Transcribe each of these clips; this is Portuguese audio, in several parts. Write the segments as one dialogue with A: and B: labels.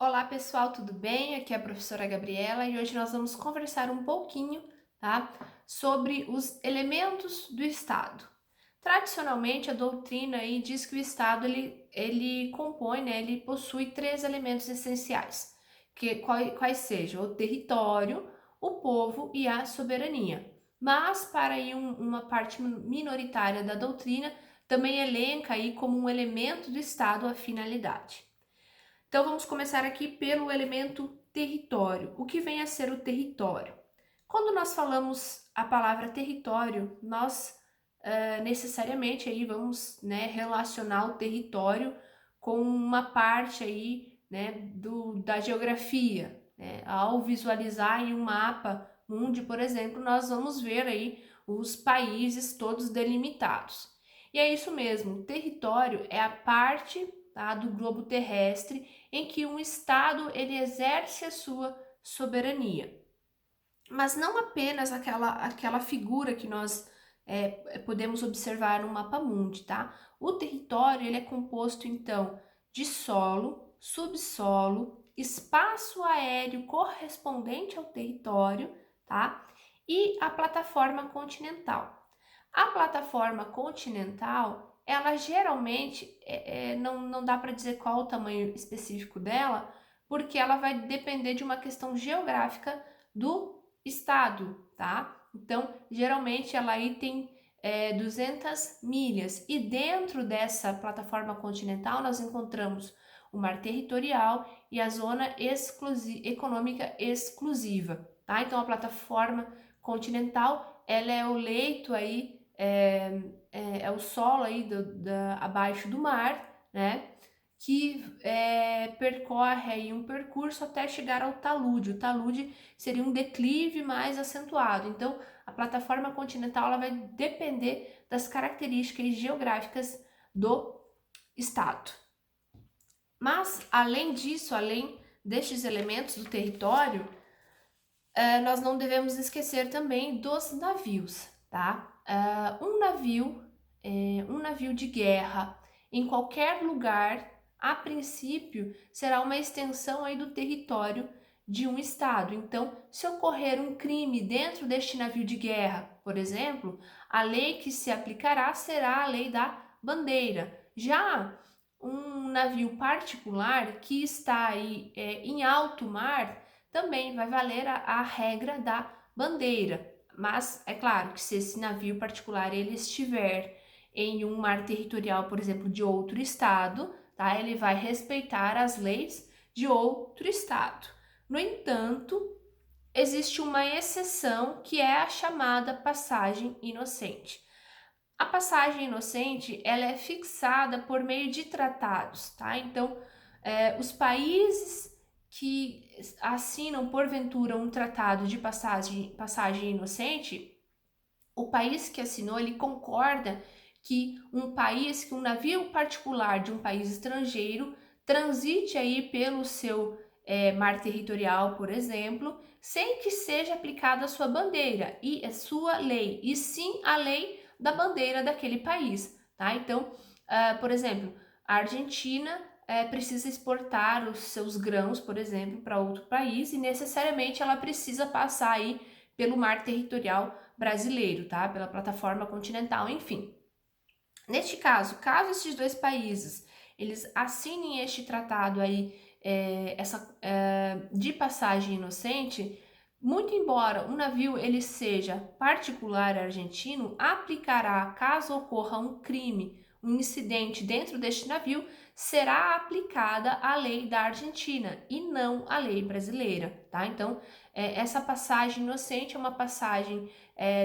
A: Olá pessoal, tudo bem? Aqui é a professora Gabriela e hoje nós vamos conversar um pouquinho, tá, sobre os elementos do Estado. Tradicionalmente, a doutrina aí diz que o Estado ele compõe, né, ele possui três elementos essenciais, quais sejam o território, o povo e a soberania. Mas para aí uma parte minoritária da doutrina também elenca aí como um elemento do Estado a finalidade. Então vamos começar aqui pelo elemento território. O que vem a ser o território? Quando nós falamos a palavra território, nós necessariamente aí vamos, né, relacionar o território com uma parte aí, né, da geografia. Né? Ao visualizar em um mapa mundi, por exemplo, nós vamos ver aí os países todos delimitados. E é isso mesmo, o território é a parte, tá, do globo terrestre em que um estado ele exerce a sua soberania. Mas não apenas aquela figura que nós podemos observar no mapa mundi, tá? O território ele é composto então de solo, subsolo, espaço aéreo correspondente ao território, tá? E a plataforma continental. A plataforma continental, ela geralmente não dá para dizer qual o tamanho específico dela, porque ela vai depender de uma questão geográfica do estado, tá? Então, geralmente ela aí tem 200 milhas e dentro dessa plataforma continental nós encontramos o mar territorial e a zona econômica exclusiva, tá? Então, a plataforma continental, ela é o leito aí é o solo aí abaixo do mar, né? Que percorre aí um percurso até chegar ao talude. O talude seria um declive mais acentuado. Então, a plataforma continental ela vai depender das características geográficas do estado. Mas, além disso, além destes elementos do território, nós não devemos esquecer também dos navios, tá? Um navio de guerra em qualquer lugar, a princípio, será uma extensão aí do território de um estado. Então, se ocorrer um crime dentro deste navio de guerra, por exemplo, a lei que se aplicará será a lei da bandeira. Já um navio particular que está aí em alto mar também vai valer a regra da bandeira. Mas é claro que se esse navio particular ele estiver em um mar territorial, por exemplo, de outro estado, tá? Ele vai respeitar as leis de outro estado. No entanto, existe uma exceção que é a chamada passagem inocente. A passagem inocente ela é fixada por meio de tratados, tá? Então, os países que assinam porventura um tratado de passagem inocente, o país que assinou ele concorda que que um navio particular de um país estrangeiro transite aí pelo seu mar territorial, por exemplo, sem que seja aplicada a sua bandeira e a sua lei, e sim a lei da bandeira daquele país, tá? Então, por exemplo, a Argentina precisa exportar os seus grãos, por exemplo, para outro país e necessariamente ela precisa passar aí pelo mar territorial brasileiro, tá? Pela plataforma continental, enfim. Neste caso esses dois países eles assinem este tratado aí, de passagem inocente, muito embora um navio ele seja particular argentino, aplicará, caso ocorra um crime, um incidente dentro deste navio, será aplicada a lei da Argentina e não a lei brasileira, tá? Então, essa passagem inocente é uma passagem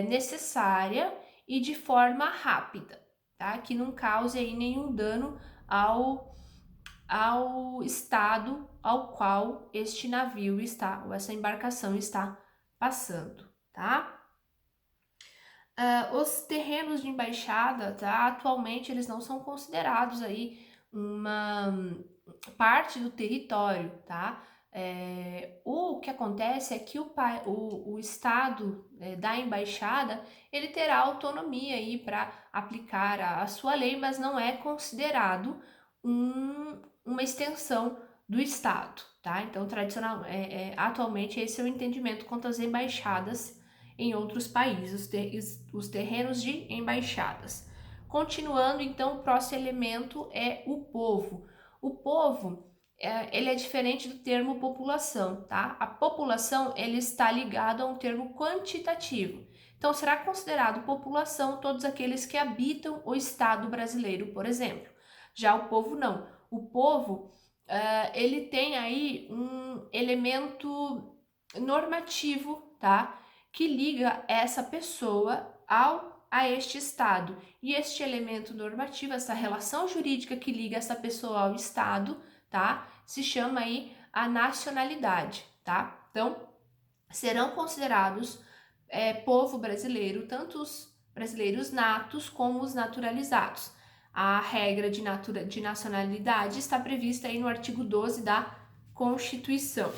A: necessária e de forma rápida, tá? Que não cause aí nenhum dano ao estado ao qual este navio está, ou essa embarcação está passando, tá? Os terrenos de embaixada, tá? Atualmente eles não são considerados aí uma parte do território, tá? O que acontece é que o estado da embaixada ele terá autonomia aí para aplicar a sua lei, mas não é considerado uma extensão do Estado, tá? Então, atualmente, esse é o entendimento quanto às embaixadas em outros países, os terrenos de embaixadas. Continuando, então, o próximo elemento é o povo. O povo, ele é diferente do termo população, tá? A população, ele está ligado a um termo quantitativo. Então, será considerado população todos aqueles que habitam o Estado brasileiro, por exemplo. Já o povo, não. O povo, ele tem aí um elemento normativo, tá? Que liga essa pessoa a este Estado. E este elemento normativo, essa relação jurídica que liga essa pessoa ao Estado, tá? Se chama aí a nacionalidade, tá? Então, serão considerados povo brasileiro, tanto os brasileiros natos como os naturalizados. A regra de nacionalidade está prevista aí no artigo 12 da Constituição.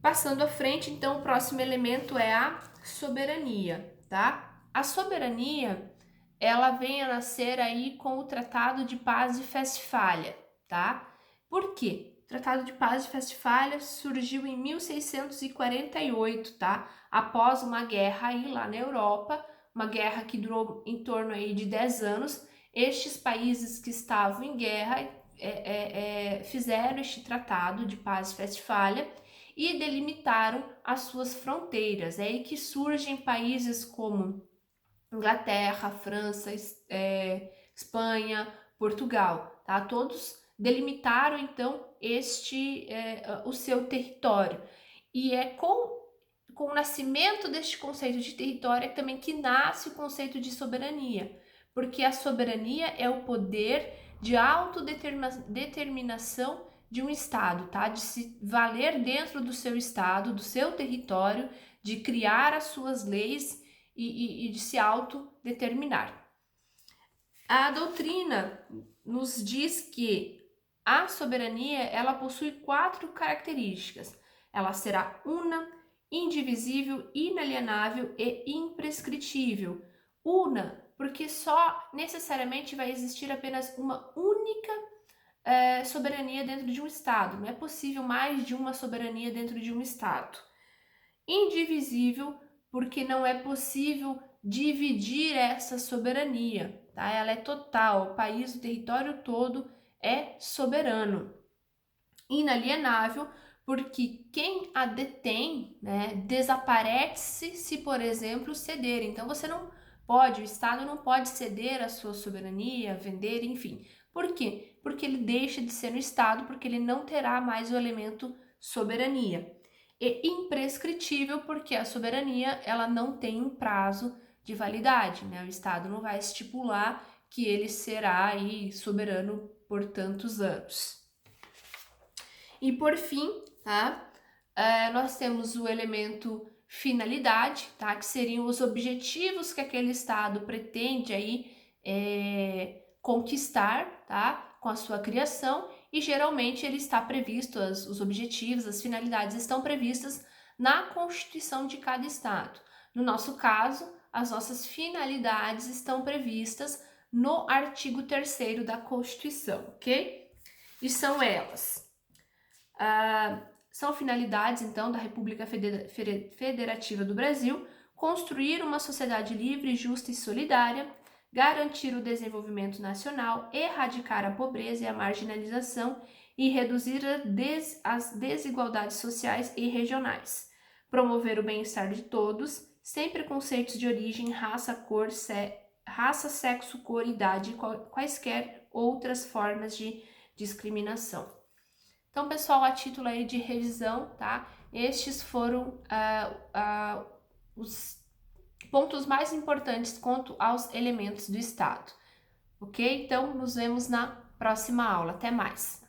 A: Passando à frente, então, o próximo elemento é a soberania, tá? A soberania, ela vem a nascer aí com o Tratado de Paz de Westfália, tá? Por quê? O Tratado de Paz de Westfália surgiu em 1648, tá? Após uma guerra aí lá na Europa, uma guerra que durou em torno aí de 10 anos. Estes países que estavam em guerra fizeram este Tratado de Paz de Westfália e delimitaram as suas fronteiras. É aí que surgem países como Inglaterra, França, Espanha, Portugal, tá? Todos delimitaram então o seu território. E é com o nascimento deste conceito de território também que nasce o conceito de soberania, porque a soberania é o poder de autodeterminação de um Estado, tá? De se valer dentro do seu Estado, do seu território, de criar as suas leis e de se autodeterminar. A doutrina nos diz que a soberania, ela possui 4 características. Ela será una, indivisível, inalienável e imprescritível. Una, porque só necessariamente vai existir apenas uma única soberania dentro de um Estado. Não é possível mais de uma soberania dentro de um Estado. Indivisível, porque não é possível dividir essa soberania, tá? Ela é total, o país, o território todo é soberano. Inalienável, porque quem a detém, né, desaparece se, por exemplo, ceder. Então você não pode, o Estado não pode ceder a sua soberania, vender, enfim. Por quê? Porque ele deixa de ser no Estado, porque ele não terá mais o elemento soberania. E imprescritível, porque a soberania ela não tem um prazo de validade, né? O Estado não vai estipular que ele será aí soberano por tantos anos. E por fim, tá? Nós temos o elemento finalidade, tá? Que seriam os objetivos que aquele Estado pretende aí conquistar, tá? Com a sua criação, e geralmente ele está previsto, os objetivos, as finalidades estão previstas na Constituição de cada Estado. No nosso caso, as nossas finalidades estão previstas no artigo 3º da Constituição, ok? E são elas. São finalidades, então, da República Federativa do Brasil: construir uma sociedade livre, justa e solidária, garantir o desenvolvimento nacional, erradicar a pobreza e a marginalização e reduzir as desigualdades sociais e regionais, promover o bem-estar de todos, sem preconceitos de origem, raça, sexo, cor, idade e quaisquer outras formas de discriminação. Então, pessoal, a título aí de revisão, tá? Estes foram os pontos mais importantes quanto aos elementos do Estado, ok? Então, nos vemos na próxima aula. Até mais!